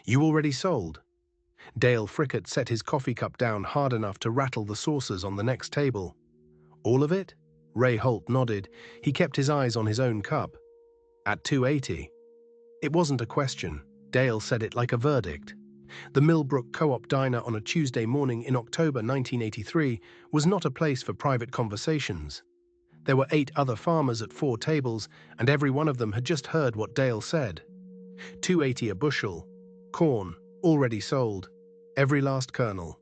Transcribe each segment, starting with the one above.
"You already sold?" Dale Frickett set his coffee cup down hard enough to rattle the saucers on the next table. "All of it?" Ray Holt nodded. He kept his eyes on his own cup. "At 280. It wasn't a question. Dale said it like a verdict. The Millbrook Co-op Diner on a Tuesday morning in October 1983 was not a place for private conversations. There were 8 other farmers at 4 tables, and every one of them had just heard what Dale said. 280 a bushel. Corn, already sold. Every last kernel.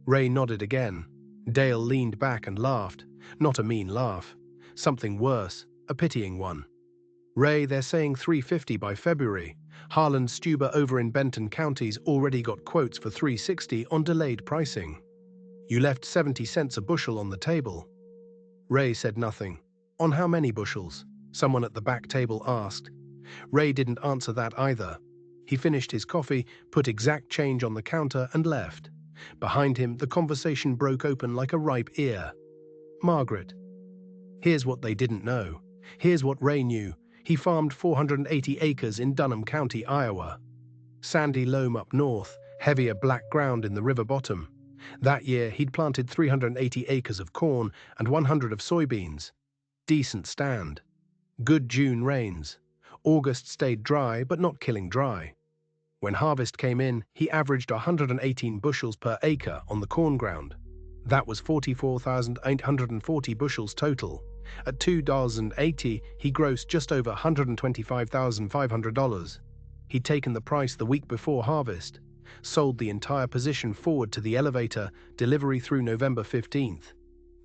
Ray nodded again. Dale leaned back and laughed. Not a mean laugh. Something worse, a pitying one. "Ray, they're saying 350 by February. Harlan Stuber over in Benton County's already got quotes for 360 on delayed pricing. You left 70 cents a bushel on the table." Ray said nothing. "On how many bushels?" someone at the back table asked. Ray didn't answer that either. He finished his coffee, put exact change on the counter, and left. Behind him, the conversation broke open like a ripe ear. "Margaret." Here's what they didn't know. Here's what Ray knew. He farmed 480 acres in Dunham County, Iowa. Sandy loam up north, heavier black ground in the river bottom. That year, he'd planted 380 acres of corn and 100 of soybeans. Decent stand. Good June rains. August stayed dry, but not killing dry. When harvest came in, he averaged 118 bushels per acre on the corn ground. That was 44,840 bushels total. At $2.80, he grossed just over $125,500. He'd taken the price the week before harvest, sold the entire position forward to the elevator, delivery through November 15th.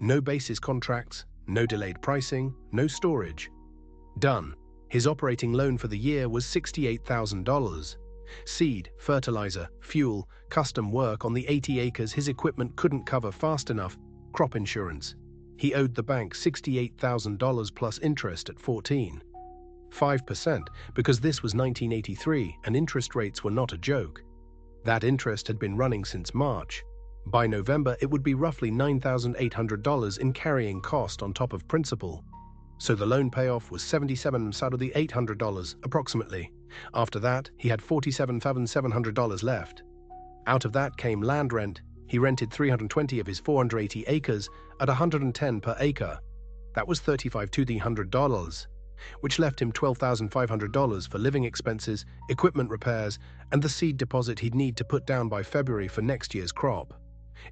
No basis contracts, no delayed pricing, no storage. Done. His operating loan for the year was $68,000. Seed, fertilizer, fuel, custom work on the 80 acres his equipment couldn't cover fast enough, crop insurance. He owed the bank $68,000 plus interest at 14.5%, because this was 1983 and interest rates were not a joke. That interest had been running since March. By November, it would be roughly $9,800 in carrying cost on top of principal. So the loan payoff was $77,000 out of the $800, approximately. After that, he had $47,700 left. Out of that came land rent. He rented 320 of his 480 acres at $110 per acre. That was $3,500, which left him $12,500 for living expenses, equipment repairs, and the seed deposit he'd need to put down by February for next year's crop.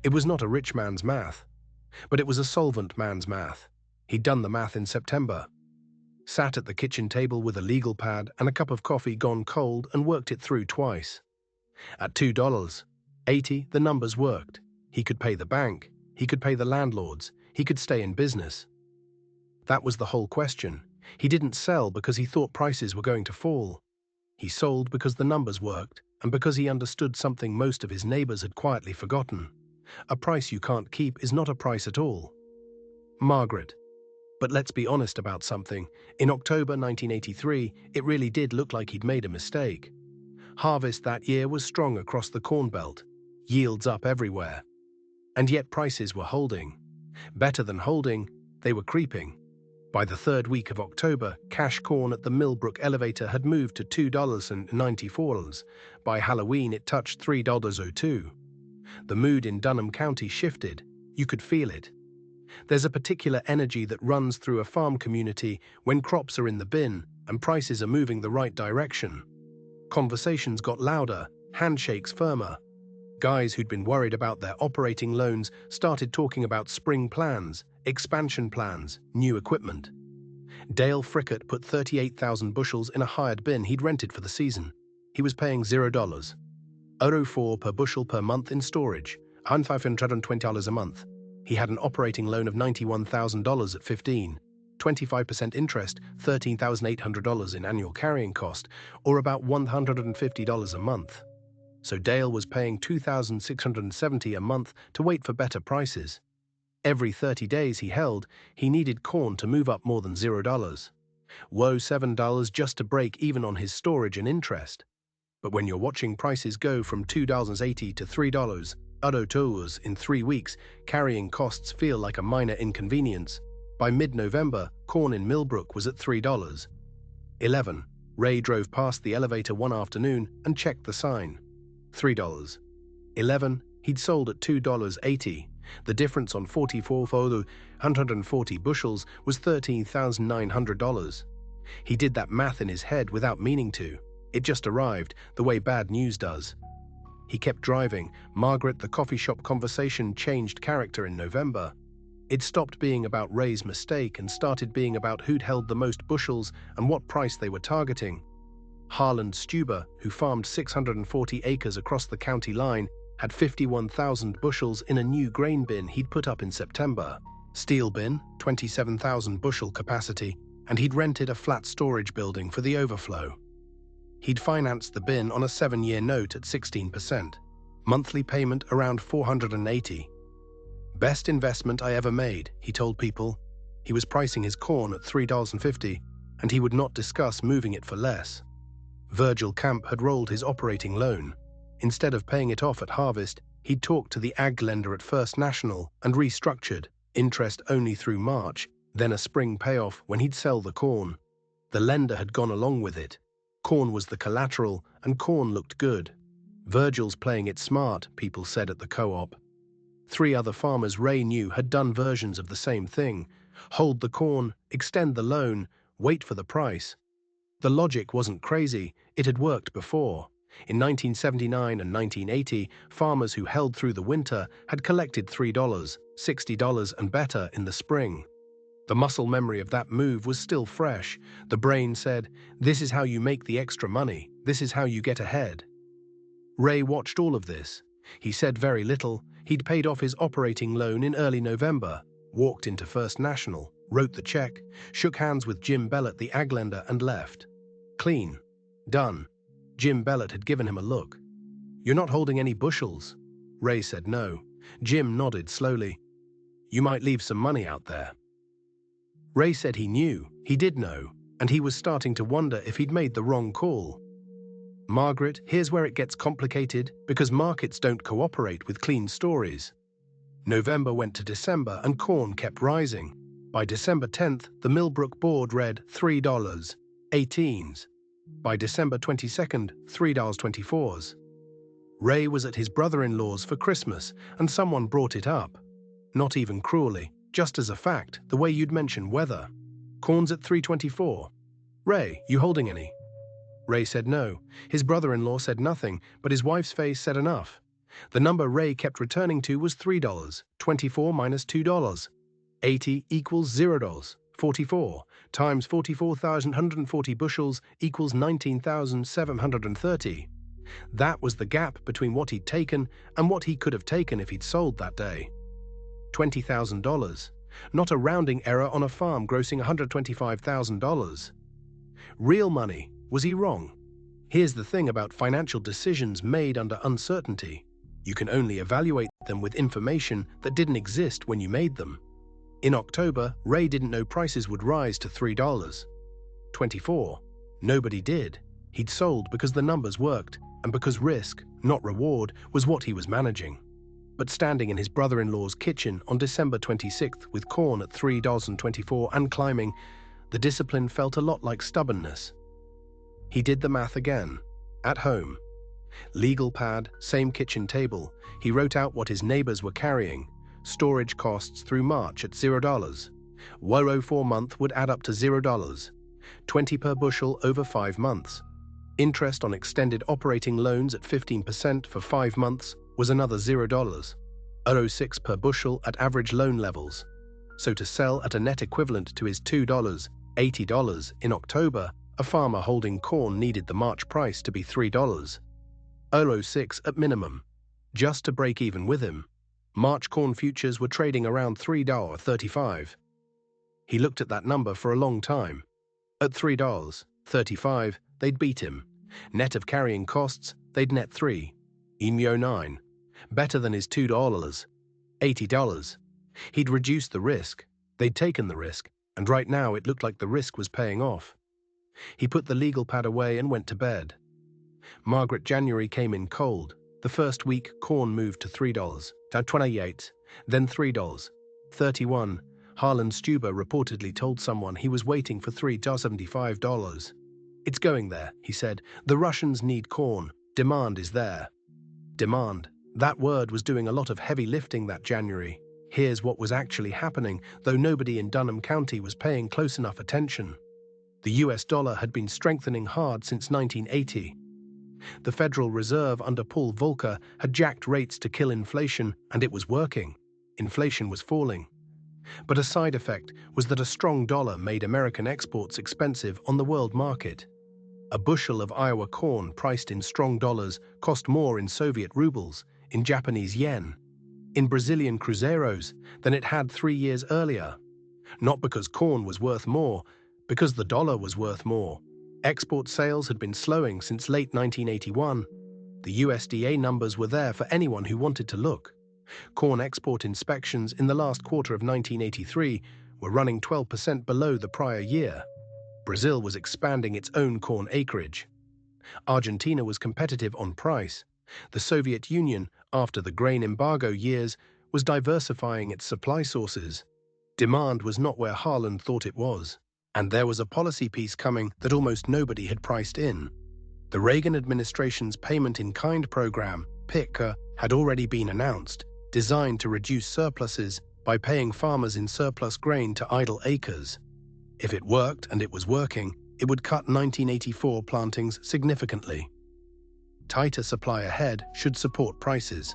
It was not a rich man's math, but it was a solvent man's math. He'd done the math in September. Sat at the kitchen table with a legal pad and a cup of coffee gone cold and worked it through twice. At $2.80, the numbers worked. He could pay the bank. He could pay the landlords. He could stay in business. That was the whole question. He didn't sell because he thought prices were going to fall. He sold because the numbers worked and because he understood something most of his neighbors had quietly forgotten. A price you can't keep is not a price at all. Margaret. But let's be honest about something. In October 1983, it really did look like he'd made a mistake. Harvest that year was strong across the Corn Belt. Yields up everywhere. And yet prices were holding. Better than holding, they were creeping. By the 3rd week of October, cash corn at the Millbrook elevator had moved to $2.94. By Halloween, it touched $3.02. The mood in Dunham County shifted. You could feel it. There's a particular energy that runs through a farm community when crops are in the bin and prices are moving the right direction. Conversations got louder, handshakes firmer. Guys who'd been worried about their operating loans started talking about spring plans, expansion plans, new equipment. Dale Frickett put 38,000 bushels in a hired bin he'd rented for the season. He was paying $0.04 per bushel per month in storage, $1,520 a month. He had an operating loan of $91,000 at 25% interest, $13,800 in annual carrying cost, or about $150 a month. So Dale was paying $2,670 a month to wait for better prices. Every 30 days he held, he needed corn to move up more than $0. Whoa, $7 just to break even on his storage and interest. But when you're watching prices go from $2.80 to $3, $2 in 3 weeks, carrying costs feel like a minor inconvenience. By mid-November, corn in Millbrook was at $3.11. Ray drove past the elevator one afternoon and checked the sign. $3. 11. He'd sold at $2.80. The difference on 140 bushels was $13,900. He did that math in his head without meaning to. It just arrived, the way bad news does. He kept driving. Margaret, the coffee shop conversation changed character in November. It stopped being about Ray's mistake and started being about who'd held the most bushels and what price they were targeting. Harland Stuber, who farmed 640 acres across the county line, had 51,000 bushels in a new grain bin he'd put up in September. Steel bin, 27,000 bushel capacity, and he'd rented a flat storage building for the overflow. He'd financed the bin on a 7-year note at 16%. Monthly payment around $480. Best investment I ever made, he told people. He was pricing his corn at $3.50, and he would not discuss moving it for less. Virgil Camp had rolled his operating loan. Instead of paying it off at harvest, he'd talked to the ag lender at First National and restructured, interest only through March, then a spring payoff when he'd sell the corn. The lender had gone along with it. Corn was the collateral, and corn looked good. Virgil's playing it smart, people said at the co-op. 3 other farmers Ray knew had done versions of the same thing. Hold the corn, extend the loan, wait for the price. The logic wasn't crazy, it had worked before. In 1979 and 1980, farmers who held through the winter had collected $3, $60 and better in the spring. The muscle memory of that move was still fresh. The brain said, this is how you make the extra money, this is how you get ahead. Ray watched all of this. He said very little. He'd paid off his operating loan in early November, walked into First National, wrote the check, shook hands with Jim Bellett, the ag lender, and left. Clean. Done. Jim Bellett had given him a look. You're not holding any bushels? Ray said no. Jim nodded slowly. You might leave some money out there. Ray said he knew, he did know, and he was starting to wonder if he'd made the wrong call. Margaret, here's where it gets complicated, because markets don't cooperate with clean stories. November went to December and corn kept rising. By December 10th, the Millbrook board read $3.18. By December 22nd, $3.24. Ray was at his brother-in-law's for Christmas, and someone brought it up. Not even cruelly, just as a fact, the way you'd mention weather. Corn's at $3.24. Ray, you holding any? Ray said no. His brother-in-law said nothing, but his wife's face said enough. The number Ray kept returning to was $3. 24 minus $2. 80 equals $0. 44 times 44,140 bushels equals 19,730. That was the gap between what he'd taken and what he could have taken if he'd sold that day. $20,000. Not a rounding error on a farm grossing $125,000. Real money. Was he wrong? Here's the thing about financial decisions made under uncertainty. You can only evaluate them with information that didn't exist when you made them. In October, Ray didn't know prices would rise to $3.24. Nobody did. He'd sold because the numbers worked, and because risk, not reward, was what he was managing. But standing in his brother-in-law's kitchen on December 26th with corn at $3.24 and climbing, the discipline felt a lot like stubbornness. He did the math again. At home. Legal pad, same kitchen table. He wrote out what his neighbors were carrying. Storage costs through March at $0. $104 month would add up to $0. 20 per bushel over 5 months. Interest on extended operating loans at 15% for 5 months was another $0. $0.06 per bushel at average loan levels. So to sell at a net equivalent to his $2.80 in October, a farmer holding corn needed the March price to be $3. $0.06 at minimum. Just to break even with him. March corn futures were trading around $3.35. He looked at that number for a long time. At $3.35, they'd beat him. Net of carrying costs, they'd net $3.09. Better than his $2.80. He'd reduced the risk. They'd taken the risk, and right now it looked like the risk was paying off. He put the legal pad away and went to bed. Margaret, January came in cold. The first week, corn moved to $3.28, then $3.31. Harland Stuber reportedly told someone he was waiting for $3.75. "It's going there," he said. "The Russians need corn. Demand is there." Demand. That word was doing a lot of heavy lifting that January. Here's what was actually happening, though nobody in Dunham County was paying close enough attention. The US dollar had been strengthening hard since 1980. The Federal Reserve under Paul Volcker had jacked rates to kill inflation, and it was working. Inflation was falling. But a side effect was that a strong dollar made American exports expensive on the world market. A bushel of Iowa corn priced in strong dollars cost more in Soviet rubles, in Japanese yen, in Brazilian cruzeiros than it had 3 years earlier. Not because corn was worth more, because the dollar was worth more. Export sales had been slowing since late 1981. The USDA numbers were there for anyone who wanted to look. Corn export inspections in the last quarter of 1983 were running 12% below the prior year. Brazil was expanding its own corn acreage. Argentina was competitive on price. The Soviet Union, after the grain embargo years, was diversifying its supply sources. Demand was not where Harlan thought it was. And there was a policy piece coming that almost nobody had priced in. The Reagan administration's Payment-in-Kind program, PICA, had already been announced, designed to reduce surpluses by paying farmers in surplus grain to idle acres. If it worked, and it was working, it would cut 1984 plantings significantly. Tighter supply ahead should support prices.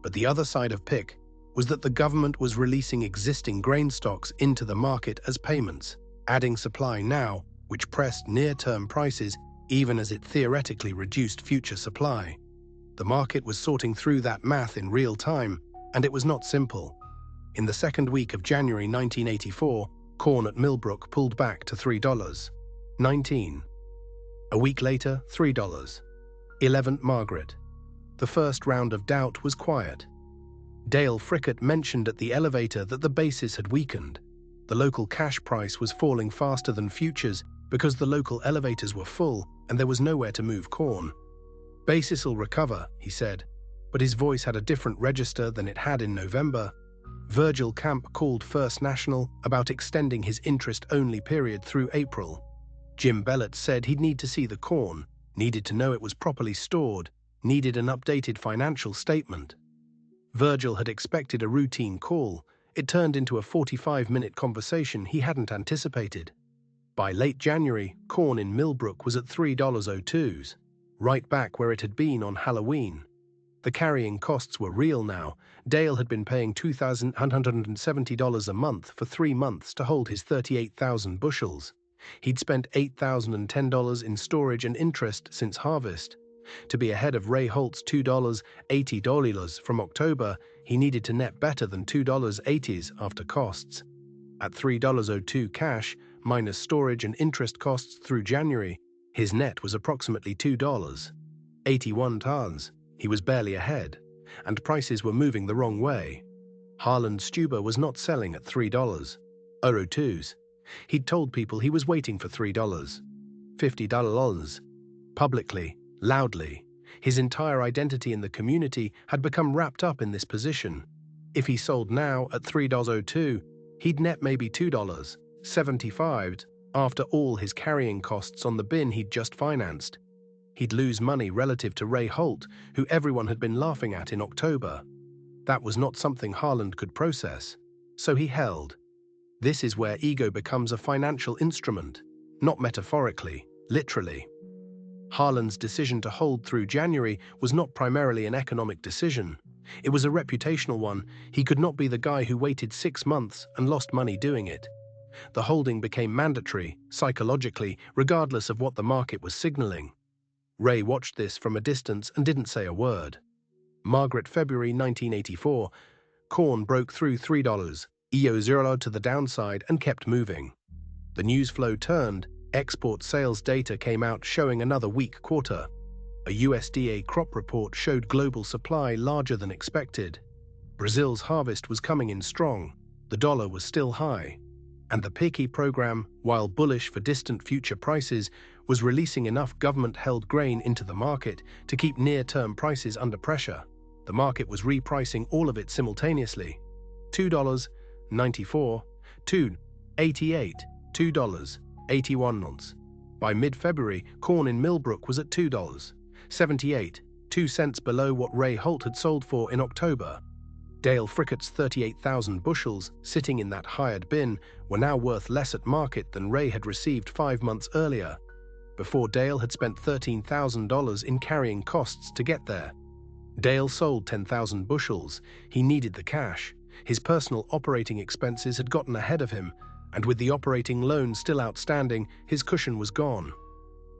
But the other side of PIC was that the government was releasing existing grain stocks into the market as payments, adding supply now, which pressed near-term prices even as it theoretically reduced future supply. The market was sorting through that math in real time, and it was not simple. In the second week of January 1984, corn at Millbrook pulled back to $3.19. A week later, $3. 11th Margaret. The first round of doubt was quiet. Dale Frickett mentioned at the elevator that the basis had weakened. The local cash price was falling faster than futures because the local elevators were full and there was nowhere to move corn. "Basis'll recover," he said, but his voice had a different register than it had in November. Virgil Camp called First National about extending his interest-only period through April. Jim Bellett said he'd need to see the corn, needed to know it was properly stored, needed an updated financial statement. Virgil had expected a routine call. It turned into a 45-minute conversation he hadn't anticipated. By late January, corn in Millbrook was at $3.02, right back where it had been on Halloween. The carrying costs were real now. Dale had been paying $2,170 a month for 3 months to hold his 38,000 bushels. He'd spent $8,010 in storage and interest since harvest. To be ahead of Ray Holt's $2.80 from October, he needed to net better than $2.80 after costs. At $3.02 cash, minus storage and interest costs through January, his net was approximately $2.81 tons. He was barely ahead, and prices were moving the wrong way. Harlan Stuber was not selling at $3.02. He'd told people he was waiting for $3.50. Publicly, loudly, his entire identity in the community had become wrapped up in this position. If he sold now at $3.02, he'd net maybe $2.75 after all his carrying costs on the bin he'd just financed. He'd lose money relative to Ray Holt, who everyone had been laughing at in October. That was not something Harlan could process, so he held. This is where ego becomes a financial instrument, not metaphorically, literally. Harlan's decision to hold through January was not primarily an economic decision. It was a reputational one. He could not be the guy who waited 6 months and lost money doing it. The holding became mandatory, psychologically, regardless of what the market was signaling. Ray watched this from a distance and didn't say a word. Margaret, February 1984. Corn broke through $3, EO0 to the downside and kept moving. The news flow turned. Export sales data came out showing another weak quarter. A USDA crop report showed global supply larger than expected. Brazil's harvest was coming in strong. The dollar was still high. And the PICI program, while bullish for distant future prices, was releasing enough government-held grain into the market to keep near-term prices under pressure. The market was repricing all of it simultaneously. $2.94, $2.88, $2.81. By mid-February, corn in Millbrook was at $2.78, 2 cents below what Ray Holt had sold for in October. Dale Frickett's 38,000 bushels, sitting in that hired bin, were now worth less at market than Ray had received 5 months earlier, before Dale had spent $13,000 in carrying costs to get there. Dale sold 10,000 bushels. He needed the cash. His personal operating expenses had gotten ahead of him, and with the operating loan still outstanding, his cushion was gone.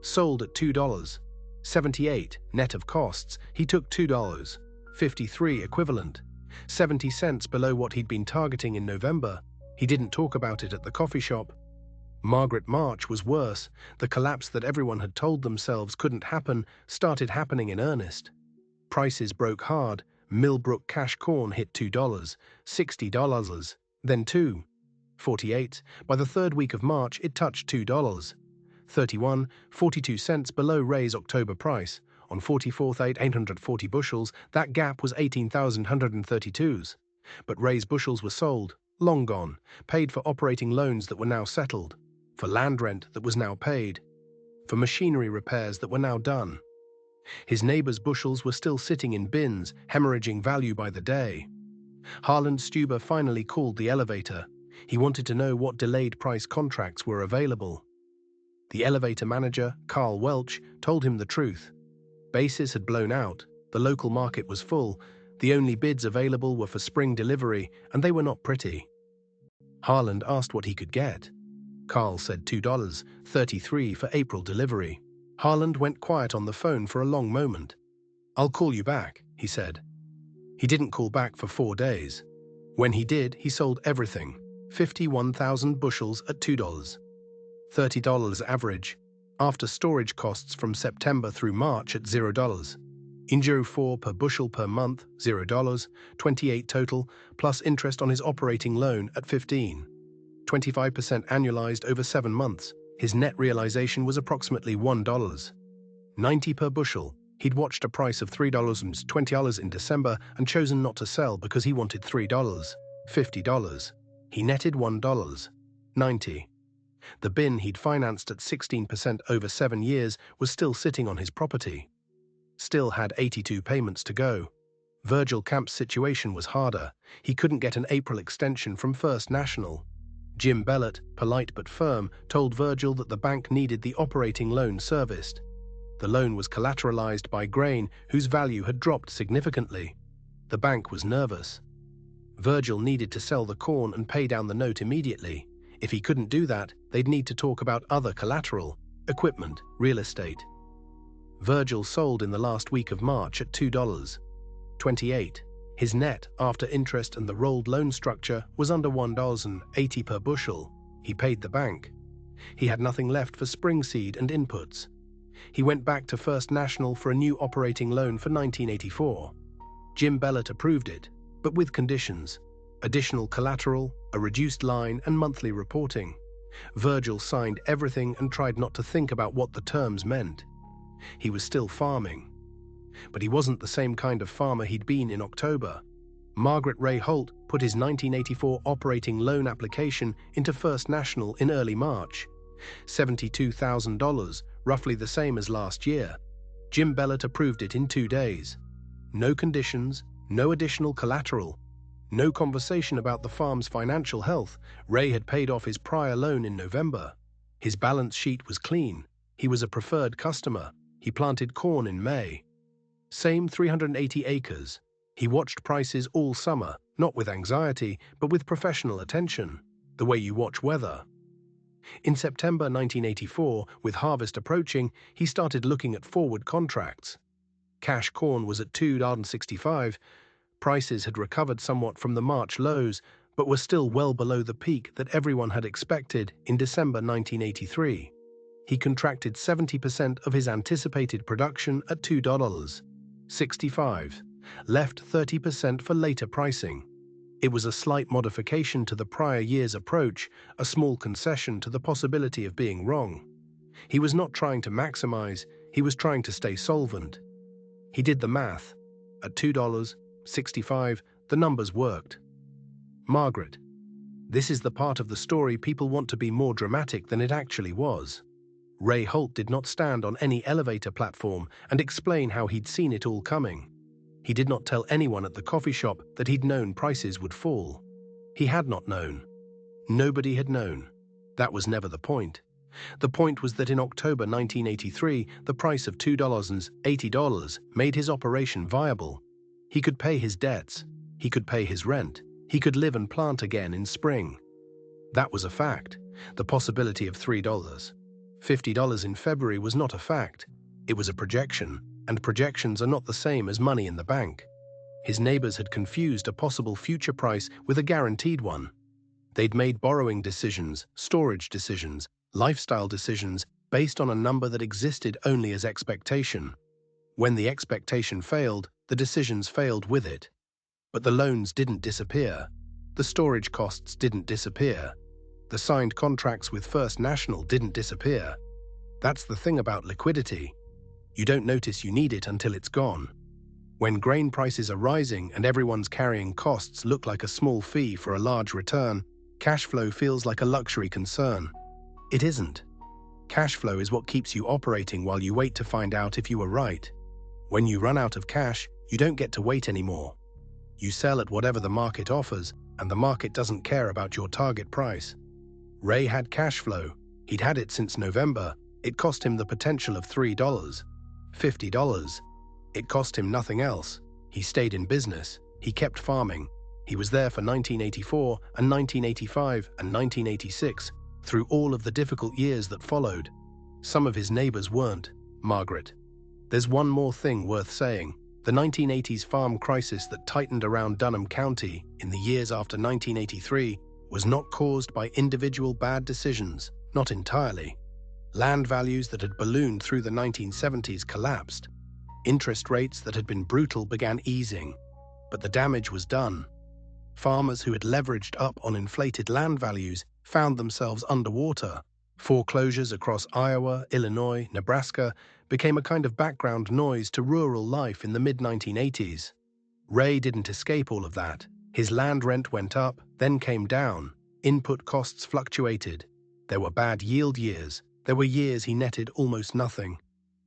Sold at $2.78 net of costs, he took $2.53 equivalent, 70 cents below what he'd been targeting in November. He didn't talk about it at the coffee shop. Margaret March was worse. The collapse that everyone had told themselves couldn't happen started happening in earnest. Prices broke hard. Millbrook cash corn hit $2.60, then $2.48. By the third week of March, it touched $2.31, 42 cents below Ray's October price. On 44,840 bushels, that gap was 18,132s. But Ray's bushels were sold, long gone, paid for operating loans that were now settled, for land rent that was now paid, for machinery repairs that were now done. His neighbor's bushels were still sitting in bins, hemorrhaging value by the day. Harland Stuber finally called the elevator. He wanted to know what delayed price contracts were available. The elevator manager, Carl Welch, told him the truth. Bases had blown out, the local market was full, the only bids available were for spring delivery, and they were not pretty. Harland asked what he could get. Carl said $2.33 for April delivery. Harland went quiet on the phone for a long moment. "I'll call you back," he said. He didn't call back for 4 days. When he did, he sold everything, 51,000 bushels at $2.30 average, after storage costs from September through March at $0. Injo 4 per bushel per month, $0, 28 total, plus interest on his operating loan at 25% annualized over 7 months. His net realization was approximately $1.90 per bushel. He'd watched a price of $3.20 in December and chosen not to sell because he wanted $3.50. He netted $1.90. The bin he'd financed at 16% over 7 years was still sitting on his property. Still had 82 payments to go. Virgil Camp's situation was harder. He couldn't get an April extension from First National. Jim Bellott, polite but firm, told Virgil that the bank needed the operating loan serviced. The loan was collateralized by grain whose value had dropped significantly. The bank was nervous. Virgil needed to sell the corn and pay down the note immediately. If he couldn't do that, they'd need to talk about other collateral, equipment, real estate. Virgil sold in the last week of March at $2.28. His net, after interest and the rolled loan structure, was under $1.80 per bushel. He paid the bank. He had nothing left for spring seed and inputs. He went back to First National for a new operating loan for 1984. Jim Bellott approved it, but with conditions: additional collateral, a reduced line, and monthly reporting. Virgil signed everything and tried not to think about what the terms meant. He was still farming. But he wasn't the same kind of farmer he'd been in October. Margaret Ray Holt put his 1984 operating loan application into First National in early March. $72,000, roughly the same as last year. Jim Bellott approved it in 2 days. No conditions, no additional collateral, no conversation about the farm's financial health. Ray had paid off his prior loan in November. His balance sheet was clean. He was a preferred customer. He planted corn in May. Same 380 acres. He watched prices all summer, not with anxiety, but with professional attention, the way you watch weather. In September 1984, with harvest approaching, he started looking at forward contracts. Cash corn was at $2.65. Prices had recovered somewhat from the March lows, but were still well below the peak that everyone had expected in December 1983. He contracted 70% of his anticipated production at $2.65, left 30% for later pricing. It was a slight modification to the prior year's approach, a small concession to the possibility of being wrong. He was not trying to maximize, he was trying to stay solvent. He did the math. At $2.65, the numbers worked. Margaret. This is the part of the story people want to be more dramatic than it actually was. Ray Holt did not stand on any elevator platform and explain how he'd seen it all coming. He did not tell anyone at the coffee shop that he'd known prices would fall. He had not known. Nobody had known. That was never the point. The point was that in October 1983, the price of $2.80 made his operation viable. He could pay his debts. He could pay his rent. He could live and plant again in spring. That was a fact. The possibility of $3.50 in February was not a fact. It was a projection, and projections are not the same as money in the bank. His neighbors had confused a possible future price with a guaranteed one. They'd made borrowing decisions, storage decisions, lifestyle decisions based on a number that existed only as expectation. When the expectation failed, the decisions failed with it. But the loans didn't disappear. The storage costs didn't disappear. The signed contracts with First National didn't disappear. That's the thing about liquidity. You don't notice you need it until it's gone. When grain prices are rising and everyone's carrying costs look like a small fee for a large return, cash flow feels like a luxury concern. It isn't. Cash flow is what keeps you operating while you wait to find out if you were right. When you run out of cash, you don't get to wait anymore. You sell at whatever the market offers, and the market doesn't care about your target price. Ray had cash flow. He'd had it since November. It cost him the potential of $3, $50. It cost him nothing else. He stayed in business. He kept farming. He was there for 1984 and 1985 and 1986, through all of the difficult years that followed. Some of his neighbors weren't. Margaret. There's one more thing worth saying. The 1980s farm crisis that tightened around Dunham County in the years after 1983 was not caused by individual bad decisions, not entirely. Land values that had ballooned through the 1970s collapsed. Interest rates that had been brutal began easing, but the damage was done. Farmers who had leveraged up on inflated land values found themselves underwater. Foreclosures across Iowa, Illinois, Nebraska became a kind of background noise to rural life in the mid-1980s. Ray didn't escape all of that. His land rent went up, then came down. Input costs fluctuated. There were bad yield years. There were years he netted almost nothing.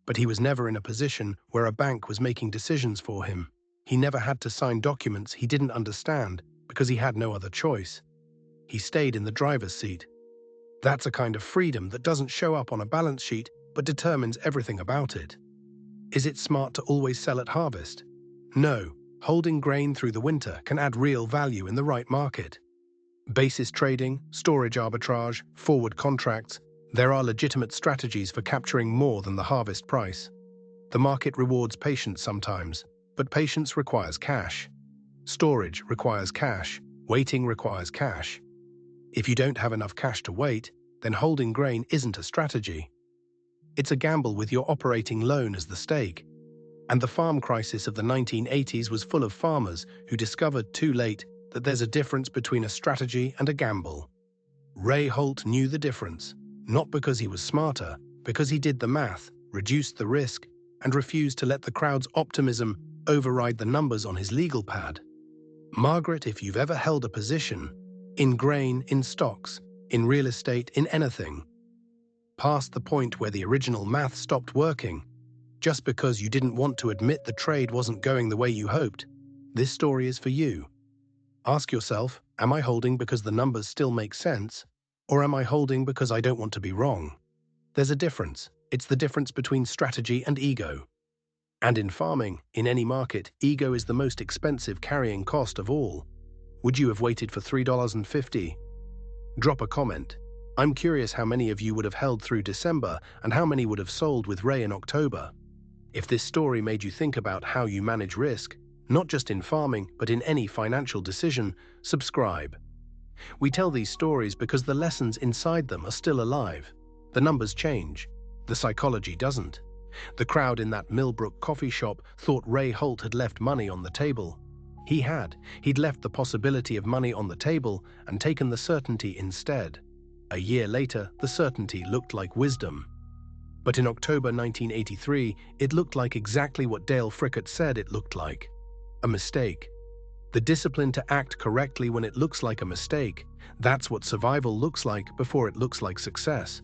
But he was never in a position where a bank was making decisions for him. He never had to sign documents he didn't understand because he had no other choice. He stayed in the driver's seat. That's a kind of freedom that doesn't show up on a balance sheet but determines everything about it. Is it smart to always sell at harvest? No. Holding grain through the winter can add real value in the right market. Basis trading, storage arbitrage, forward contracts, there are legitimate strategies for capturing more than the harvest price. The market rewards patience sometimes, but patience requires cash. Storage requires cash. Waiting requires cash. If you don't have enough cash to wait, then holding grain isn't a strategy. It's a gamble with your operating loan as the stake. And the farm crisis of the 1980s was full of farmers who discovered too late that there's a difference between a strategy and a gamble. Ray Holt knew the difference, not because he was smarter, because he did the math, reduced the risk, and refused to let the crowd's optimism override the numbers on his legal pad. Margaret, if you've ever held a position, in grain, in stocks, in real estate, in anything, past the point where the original math stopped working, just because you didn't want to admit the trade wasn't going the way you hoped, this story is for you. Ask yourself, am I holding because the numbers still make sense, or am I holding because I don't want to be wrong? There's a difference. It's the difference between strategy and ego. And in farming, in any market, ego is the most expensive carrying cost of all. Would you have waited for $3.50? Drop a comment. I'm curious how many of you would have held through December and how many would have sold with Ray in October. If this story made you think about how you manage risk, not just in farming, but in any financial decision, subscribe. We tell these stories because the lessons inside them are still alive. The numbers change. The psychology doesn't. The crowd in that Millbrook coffee shop thought Ray Holt had left money on the table. He had. He'd left the possibility of money on the table and taken the certainty instead. A year later, the certainty looked like wisdom. But in October 1983, it looked like exactly what Dale Frickett said it looked like. A mistake. The discipline to act correctly when it looks like a mistake, that's what survival looks like before it looks like success.